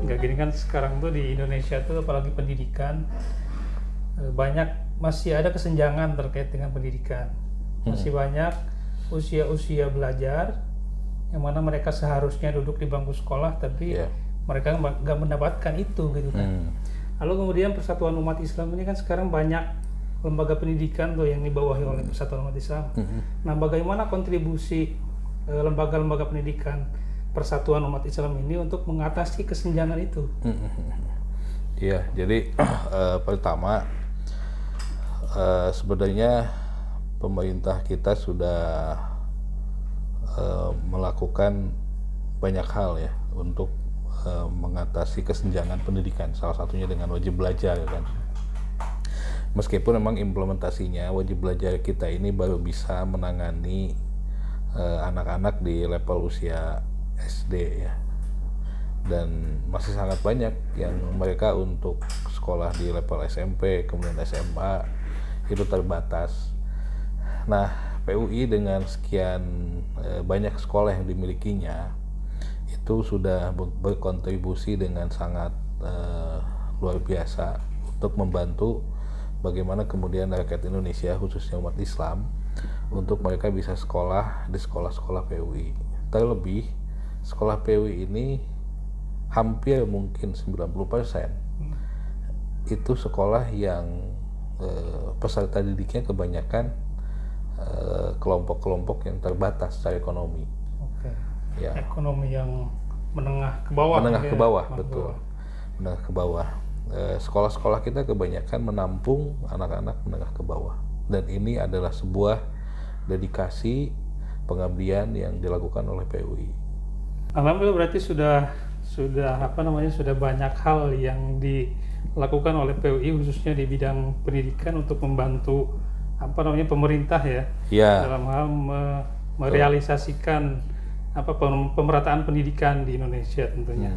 Nggak gini kan sekarang tuh di Indonesia tuh apalagi pendidikan banyak masih ada kesenjangan terkait dengan pendidikan. Masih banyak usia-usia belajar yang mana mereka seharusnya duduk di bangku sekolah tapi mereka nggak mendapatkan itu gitu kan. Lalu kemudian Persatuan Umat Islam ini kan sekarang banyak lembaga pendidikan tuh yang dibawahi oleh Persatuan Umat Islam. Nah, bagaimana kontribusi lembaga-lembaga pendidikan Persatuan Umat Islam ini untuk mengatasi kesenjangan itu? Iya, jadi pertama sebenarnya pemerintah kita sudah melakukan banyak hal ya untuk mengatasi kesenjangan pendidikan, salah satunya dengan wajib belajar kan. Meskipun memang implementasinya wajib belajar kita ini baru bisa menangani anak-anak di level usia SD ya, dan masih sangat banyak yang mereka untuk sekolah di level SMP kemudian SMA itu terbatas. Nah, PUI dengan sekian banyak sekolah yang dimilikinya itu sudah berkontribusi dengan sangat luar biasa untuk membantu bagaimana kemudian rakyat Indonesia khususnya umat Islam untuk mereka bisa sekolah di sekolah-sekolah PUI. Terlebih sekolah PUI ini hampir mungkin 90% itu sekolah yang peserta didiknya kebanyakan kelompok-kelompok yang terbatas secara ekonomi. Ya. Ekonomi yang menengah ke bawah. Menengah ke bawah, betul. Menengah ke bawah. Sekolah-sekolah kita kebanyakan menampung anak-anak menengah ke bawah. Dan ini adalah sebuah dedikasi pengabdian yang dilakukan oleh PUI. Alhamdulillah, berarti sudah banyak hal yang dilakukan oleh PUI khususnya di bidang pendidikan untuk membantu pemerintah ya dalam hal merealisasikan pemerataan pendidikan di Indonesia tentunya.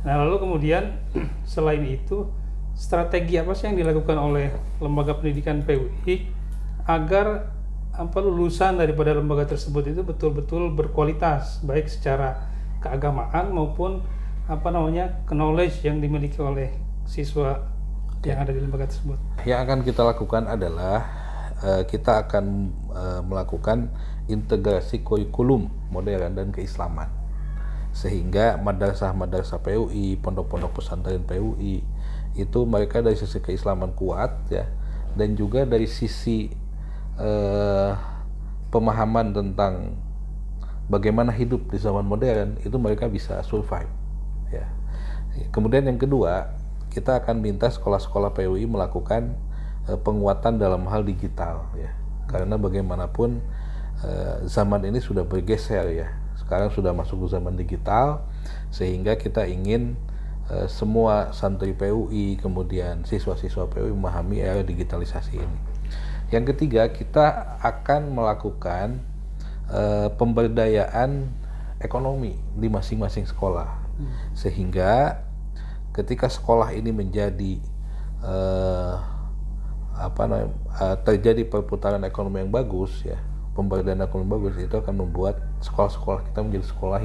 Nah, lalu kemudian selain itu strategi apa sih yang dilakukan oleh lembaga pendidikan PUI agar lulusan daripada lembaga tersebut itu betul-betul berkualitas baik secara keagamaan maupun knowledge yang dimiliki oleh siswa yang ada di lembaga tersebut? Yang akan kita lakukan adalah kita akan melakukan integrasi kurikulum modern dan keislaman, sehingga madrasah-madrasah PUI, pondok-pondok pesantren PUI itu mereka dari sisi keislaman kuat ya, dan juga dari sisi pemahaman tentang bagaimana hidup di zaman modern itu mereka bisa survive ya. Kemudian yang kedua, kita akan minta sekolah-sekolah PUI melakukan penguatan dalam hal digital ya, karena bagaimanapun zaman ini sudah bergeser ya, sekarang sudah masuk ke zaman digital, sehingga kita ingin semua santri PUI kemudian siswa-siswa PUI memahami era digitalisasi ini. Yang ketiga, kita akan melakukan pemberdayaan ekonomi di masing-masing sekolah, sehingga ketika sekolah ini menjadi terjadi perputaran ekonomi yang bagus ya, pemberdayaan ekonomi bagus, itu akan membuat sekolah-sekolah kita menjadi sekolah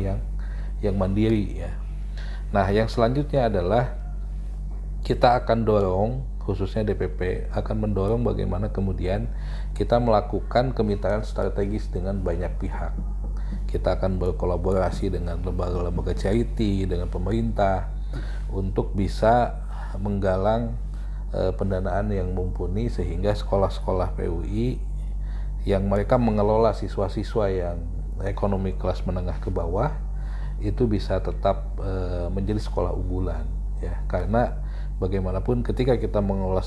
yang mandiri ya. Nah, yang selanjutnya adalah kita akan dorong, khususnya DPP akan mendorong bagaimana kemudian kita melakukan kemitraan strategis dengan banyak pihak. Kita akan berkolaborasi dengan lembaga-lembaga charity, dengan pemerintah untuk bisa menggalang pendanaan yang mumpuni, sehingga sekolah-sekolah PUI yang mereka mengelola siswa-siswa yang ekonomi kelas menengah ke bawah itu bisa tetap menjadi sekolah unggulan ya, karena bagaimanapun ketika kita mengelola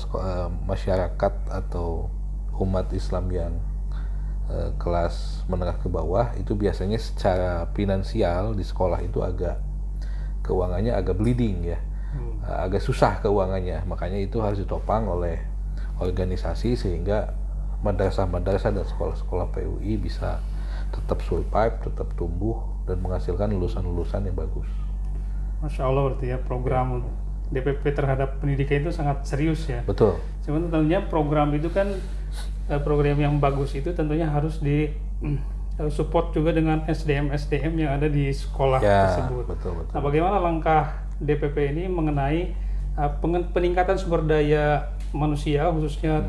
masyarakat atau umat Islam yang kelas menengah ke bawah itu biasanya secara finansial di sekolah itu keuangannya agak bleeding ya, agak susah keuangannya, makanya itu harus ditopang oleh organisasi sehingga madrasah-madrasah dan sekolah-sekolah PUI bisa tetap survive, tetap tumbuh dan menghasilkan lulusan-lulusan yang bagus. Masya Allah, berarti ya program DPP terhadap pendidikan itu sangat serius ya. Betul. Cuman tentunya program itu kan program yang bagus itu tentunya harus support juga dengan SDM yang ada di sekolah Ya, tersebut. betul. Nah, bagaimana langkah DPP ini mengenai peningkatan sumber daya manusia, khususnya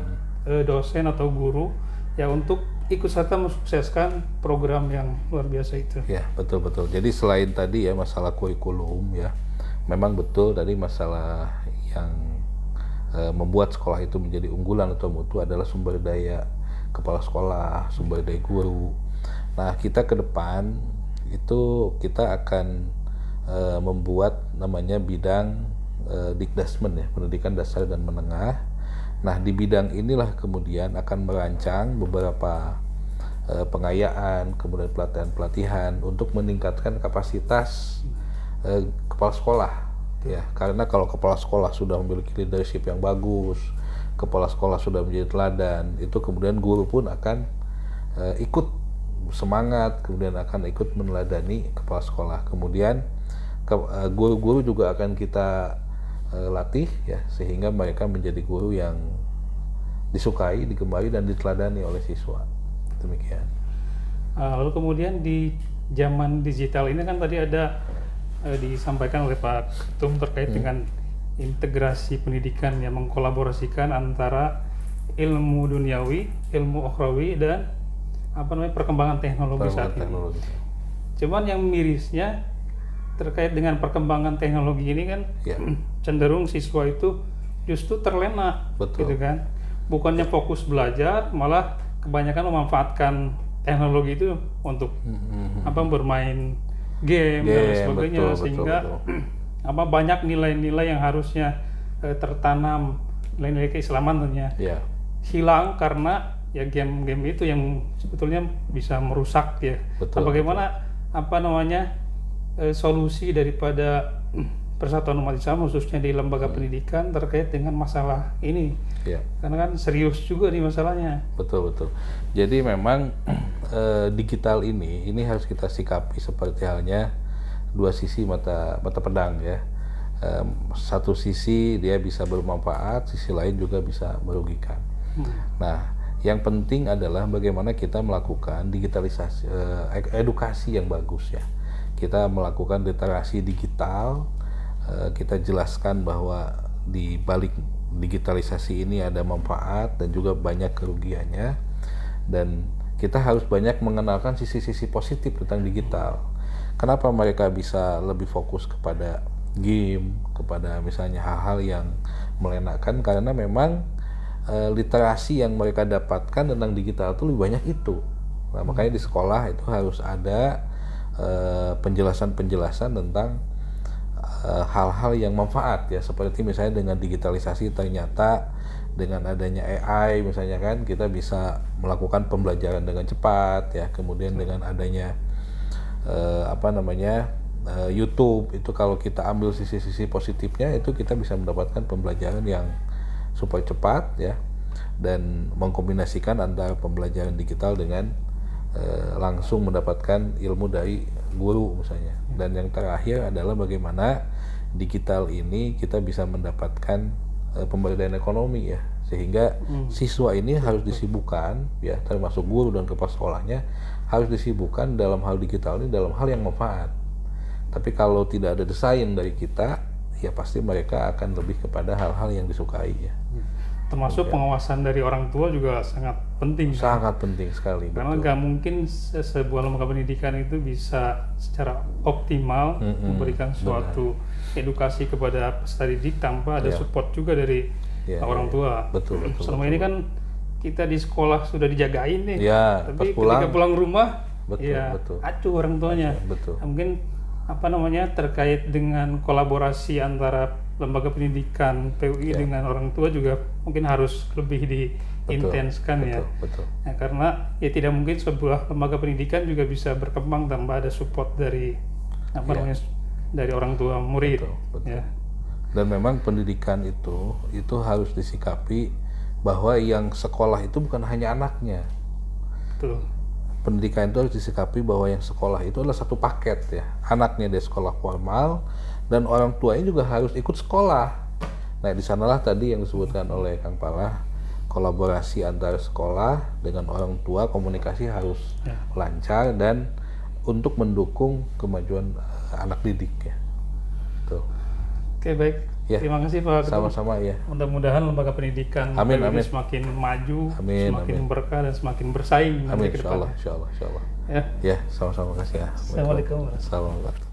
dosen atau guru, ya untuk ikut serta mensukseskan program yang luar biasa itu. Ya, betul. Jadi selain tadi ya masalah kurikulum ya, memang betul tadi masalah yang membuat sekolah itu menjadi unggulan atau mutu adalah sumber daya kepala sekolah, sumber daya guru. Nah, kita ke depan itu kita akan membuat namanya bidang Dikdasmen ya, pendidikan dasar dan menengah. Nah, di bidang inilah kemudian akan merancang beberapa pengayaan, kemudian pelatihan untuk meningkatkan kapasitas kepala sekolah ya, karena kalau kepala sekolah sudah memiliki leadership yang bagus, kepala sekolah sudah menjadi teladan, itu kemudian guru pun akan ikut semangat, kemudian akan ikut meneladani kepala sekolah. Kemudian guru-guru juga akan kita latih ya, sehingga mereka menjadi guru yang disukai, digemari dan diteladani oleh siswa. Demikian. Lalu kemudian di zaman digital ini kan tadi ada disampaikan oleh Pak Ketum terkait dengan integrasi pendidikan yang mengkolaborasikan antara ilmu duniawi, ilmu ukhrawi dan perkembangan teknologi saat ini. Cuman yang mirisnya terkait dengan perkembangan teknologi ini kan cenderung siswa itu justru terlena, gitu kan. Bukannya fokus belajar, malah kebanyakan memanfaatkan teknologi itu untuk bermain game dan sebagainya, sehingga banyak nilai-nilai yang harusnya tertanam, nilai-nilai keislaman tentunya hilang karena ya game-game itu yang sebetulnya bisa merusak ya. Nah, bagaimana solusi daripada Persatuan Umat Islam khususnya di lembaga pendidikan terkait dengan masalah ini? Karena kan serius juga nih masalahnya. Betul. Jadi memang digital ini harus kita sikapi seperti halnya dua sisi mata pedang ya. Satu sisi dia bisa bermanfaat, sisi lain juga bisa merugikan. Nah, yang penting adalah bagaimana kita melakukan digitalisasi, edukasi yang bagus ya. Kita melakukan literasi digital, kita jelaskan bahwa di balik digitalisasi ini ada manfaat dan juga banyak kerugiannya, dan kita harus banyak mengenalkan sisi-sisi positif tentang digital. Kenapa mereka bisa lebih fokus kepada game, kepada misalnya hal-hal yang melenakan, karena memang literasi yang mereka dapatkan tentang digital itu lebih banyak itu. Nah, makanya di sekolah itu harus ada penjelasan-penjelasan tentang hal-hal yang manfaat ya, seperti misalnya dengan digitalisasi ternyata dengan adanya AI misalnya kan kita bisa melakukan pembelajaran dengan cepat ya. Kemudian dengan adanya YouTube itu, kalau kita ambil sisi-sisi positifnya itu kita bisa mendapatkan pembelajaran yang super cepat ya, dan mengkombinasikan antara pembelajaran digital dengan langsung mendapatkan ilmu dari guru misalnya. Dan yang terakhir adalah bagaimana digital ini kita bisa mendapatkan pemberdayaan ekonomi ya, sehingga siswa ini harus disibukkan ya, termasuk guru dan kepala sekolahnya harus disibukkan dalam hal digital ini dalam hal yang manfaat. Tapi kalau tidak ada desain dari kita ya pasti mereka akan lebih kepada hal-hal yang disukai ya. Termasuk pengawasan dari orang tua juga sangat penting. Sangat penting sekali. Karena nggak mungkin sebuah lembaga pendidikan itu bisa secara optimal memberikan suatu edukasi kepada peserta didik tanpa ada support juga dari orang tua. Betul. Selama ini kan kita di sekolah sudah dijagain nih, tapi ketika pulang rumah, acuh orang tuanya. Nah, mungkin terkait dengan kolaborasi antara lembaga pendidikan PUI dengan orang tua juga mungkin harus lebih diintenskan ya. Nah, karena ya tidak mungkin sebuah lembaga pendidikan juga bisa berkembang tanpa ada support dari dari orang tua murid. Ya. Dan memang pendidikan itu harus disikapi bahwa yang sekolah itu bukan hanya anaknya. Betul. Pendidikan itu harus disikapi bahwa yang sekolah itu adalah satu paket ya. Anaknya di sekolah formal dan orang tuanya juga harus ikut sekolah. Nah, di sanalah tadi yang disebutkan oleh Kang Palah kolaborasi antar sekolah dengan orang tua, komunikasi harus lancar dan untuk mendukung kemajuan anak didik ya. Tuh. Oke, baik. Ya. Terima kasih Pak Ketua. Sama-sama ya. Mudah-mudahan lembaga pendidikan Amin, ini amin. semakin maju, Amin, semakin amin. berkah dan semakin bersaing nanti Amin, ke insyaallah, depannya. insyaallah, insyaallah. Ya. Ya, sama-sama, kasih ya. Assalamualaikum. Assalamualaikum.